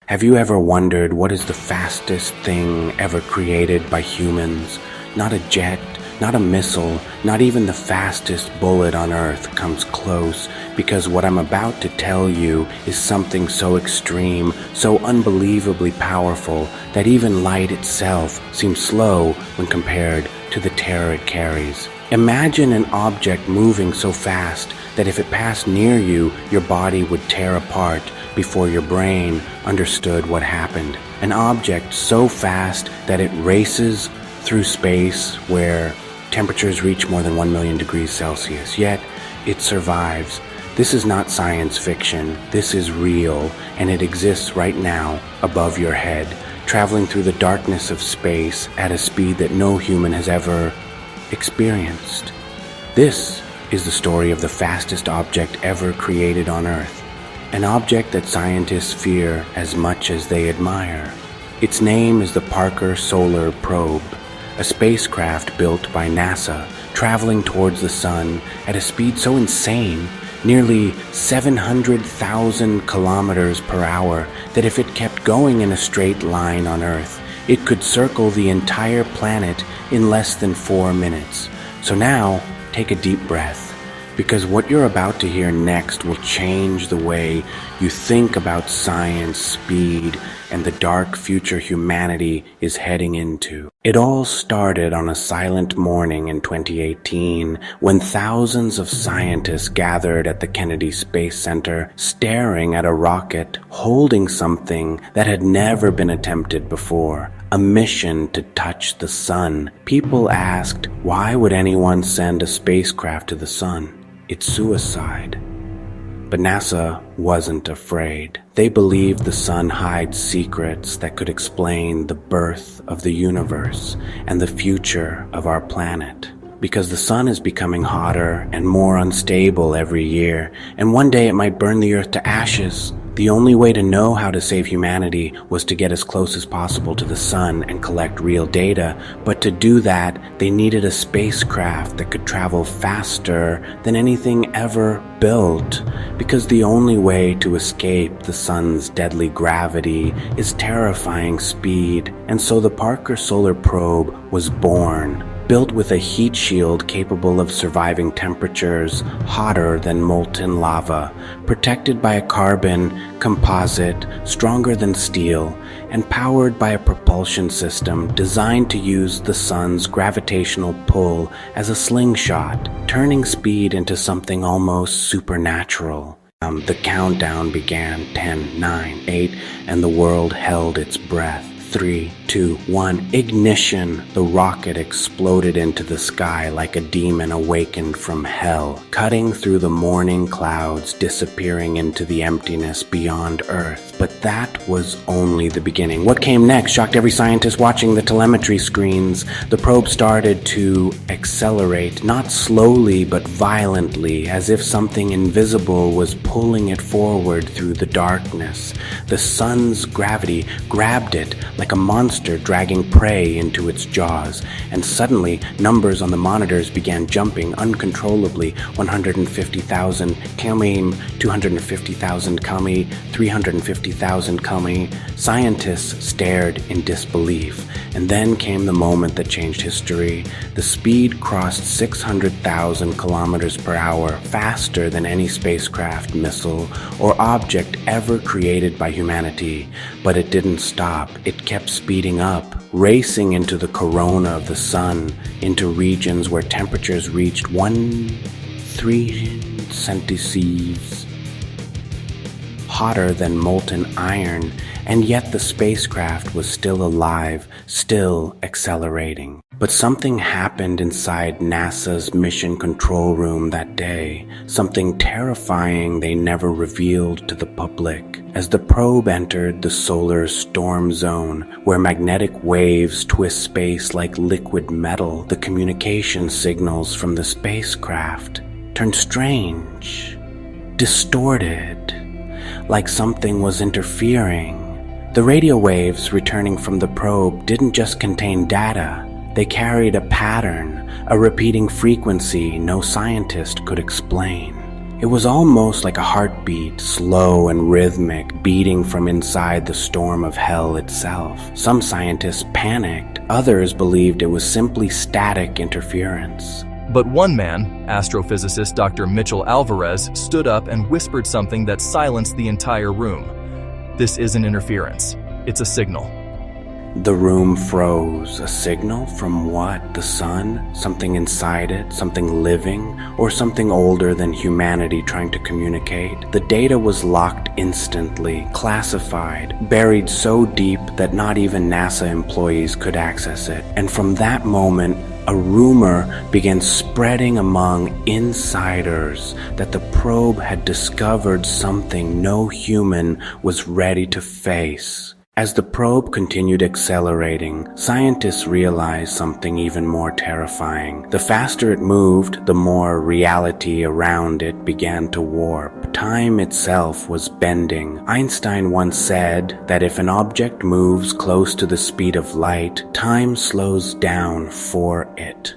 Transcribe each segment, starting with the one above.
Have you ever wondered what is the fastest thing ever created by humans? Not a jet, not a missile, not even the fastest bullet on Earth comes close, because what I'm about to tell you is something so extreme, so unbelievably powerful, that even light itself seems slow when compared to the terror it carries. Imagine an object moving so fast that if it passed near you, your body would tear apart before your brain understood what happened. An object so fast that it races through space where temperatures reach more than 1 million degrees Celsius, yet it survives. This is not science fiction, this is real, and it exists right now above your head, traveling through the darkness of space at a speed that no human has ever experienced. This is the story of the fastest object ever created on Earth, an object that scientists fear as much as they admire. Its name is the Parker Solar Probe, a spacecraft built by NASA, traveling towards the sun at a speed so insane, nearly 700,000 kilometers per hour, that if it kept going in a straight line on Earth, it could circle the entire planet in less than 4 minutes. So now, take a deep breath, because what you're about to hear next will change the way you think about science, speed, and the dark future humanity is heading into. It all started on a silent morning in 2018 when thousands of scientists gathered at the Kennedy Space Center, staring at a rocket holding something that had never been attempted before. A mission to touch the sun. People asked, why would anyone send a spacecraft to the sun? It's suicide. But NASA wasn't afraid. They believed the sun hides secrets that could explain the birth of the universe and the future of our planet. Because the sun is becoming hotter and more unstable every year, and one day it might burn the Earth to ashes. The only way to know how to save humanity was to get as close as possible to the sun and collect real data, but to do that, they needed a spacecraft that could travel faster than anything ever built, because the only way to escape the sun's deadly gravity is terrifying speed. And so the Parker Solar Probe was born, built with a heat shield capable of surviving temperatures hotter than molten lava, protected by a carbon composite stronger than steel, and powered by a propulsion system designed to use the sun's gravitational pull as a slingshot, turning speed into something almost supernatural. The countdown began. 10, 9, 8, and the world held its breath. 3, 2, 1, ignition! The rocket exploded into the sky like a demon awakened from hell, cutting through the morning clouds, disappearing into the emptiness beyond Earth. But that was only the beginning. What came next shocked every scientist watching the telemetry screens. The probe started to accelerate, not slowly but violently, as if something invisible was pulling it forward through the darkness. The sun's gravity grabbed it like a monster dragging prey into its jaws, and suddenly numbers on the monitors began jumping uncontrollably. 150,000 km, 250,000 km, 350,000 km. Scientists stared in disbelief, and then came the moment that changed history. The speed crossed 600,000 kilometers per hour, faster than any spacecraft, missile, or object ever created by humanity. But it didn't stop. It kept speeding up, racing into the corona of the sun, into regions where temperatures reached 13 centigrades, hotter than molten iron, and yet the spacecraft was still alive, still accelerating. But something happened inside NASA's mission control room that day, something terrifying they never revealed to the public. As the probe entered the solar storm zone, where magnetic waves twist space like liquid metal, the communication signals from the spacecraft turned strange, distorted, like something was interfering. The radio waves returning from the probe didn't just contain data. They carried a pattern, a repeating frequency no scientist could explain. It was almost like a heartbeat, slow and rhythmic, beating from inside the storm of hell itself. Some scientists panicked. Others believed it was simply static interference. But one man, astrophysicist Dr. Mitchell Alvarez, stood up and whispered something that silenced the entire room. This isn't interference. It's a signal. The room froze. A signal from what? The sun? Something inside it? Something living? Or something older than humanity trying to communicate? The data was locked instantly, classified, buried so deep that not even NASA employees could access it. And from that moment, a rumor began spreading among insiders that the probe had discovered something no human was ready to face. As the probe continued accelerating, scientists realized something even more terrifying. The faster it moved, the more reality around it began to warp. Time itself was bending. Einstein once said that if an object moves close to the speed of light, time slows down for it.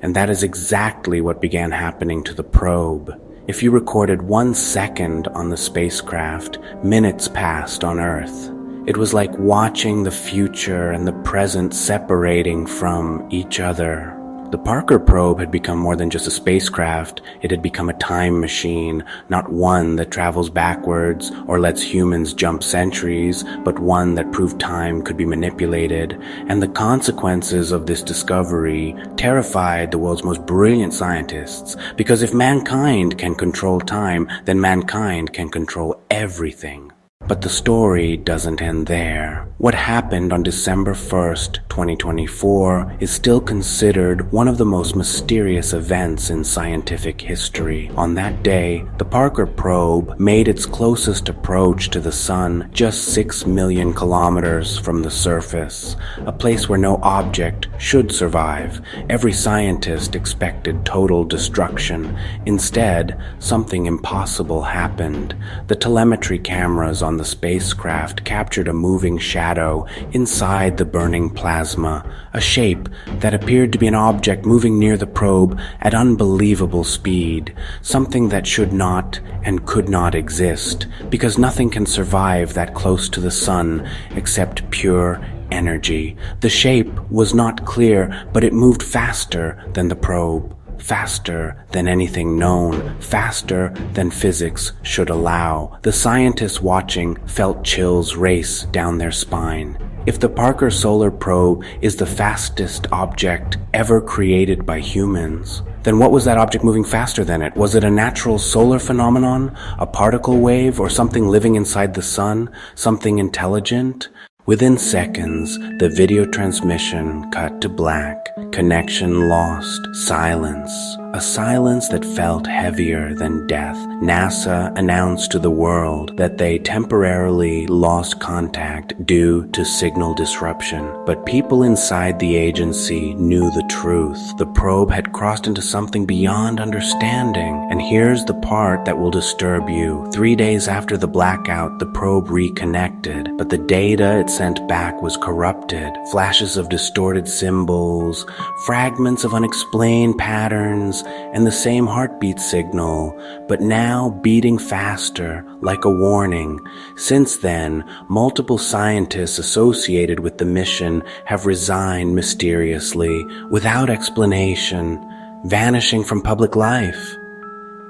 And that is exactly what began happening to the probe. If you recorded 1 second on the spacecraft, minutes passed on Earth. It was like watching the future and the present separating from each other. The Parker probe had become more than just a spacecraft. It had become a time machine, not one that travels backwards or lets humans jump centuries, but one that proved time could be manipulated. And the consequences of this discovery terrified the world's most brilliant scientists, because if mankind can control time, then mankind can control everything. But the story doesn't end there. What happened on December 1st, 2024 is still considered one of the most mysterious events in scientific history. On that day, the Parker probe made its closest approach to the sun just 6 million kilometers from the surface, a place where no object should survive. Every scientist expected total destruction. Instead, something impossible happened. The telemetry cameras on the spacecraft captured a moving shadow inside the burning plasma, a shape that appeared to be an object moving near the probe at unbelievable speed, something that should not and could not exist, because nothing can survive that close to the sun except pure energy. The shape was not clear, but it moved faster than the probe. Faster than anything known, faster than physics should allow. The scientists watching felt chills race down their spine. If the Parker Solar Probe is the fastest object ever created by humans, then what was that object moving faster than it? Was it a natural solar phenomenon, a particle wave, or something living inside the sun, something intelligent? Within seconds, the video transmission cut to black, connection lost, silence. A silence that felt heavier than death. NASA announced to the world that they temporarily lost contact due to signal disruption. But people inside the agency knew the truth. The probe had crossed into something beyond understanding. And here's the part that will disturb you. 3 days after the blackout, the probe reconnected, but the data it sent back was corrupted. Flashes of distorted symbols, fragments of unexplained patterns, and the same heartbeat signal, but now beating faster, like a warning. Since then, multiple scientists associated with the mission have resigned mysteriously, without explanation, vanishing from public life.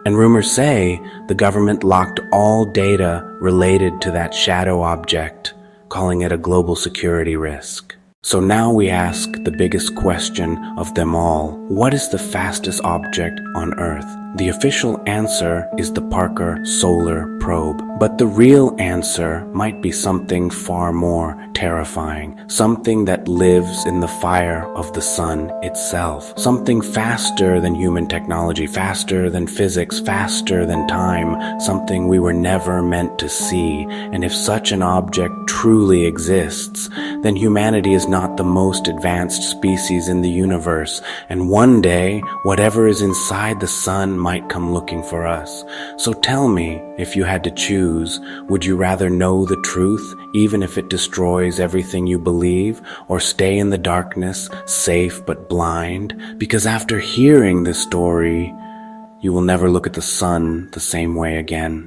And rumors say the government locked all data related to that shadow object, calling it a global security risk. So now we ask the biggest question of them all. What is the fastest object on Earth? The official answer is the Parker Solar Probe. But the real answer might be something far more terrifying. Something that lives in the fire of the sun itself. Something faster than human technology, faster than physics, faster than time. Something we were never meant to see. And if such an object truly exists, then humanity is not the most advanced species in the universe. And one day, whatever is inside the sun might come looking for us. So tell me, if you had to choose, would you rather know the truth, even if it destroys everything you believe, or stay in the darkness, safe but blind? Because after hearing this story, You will never look at the sun the same way again.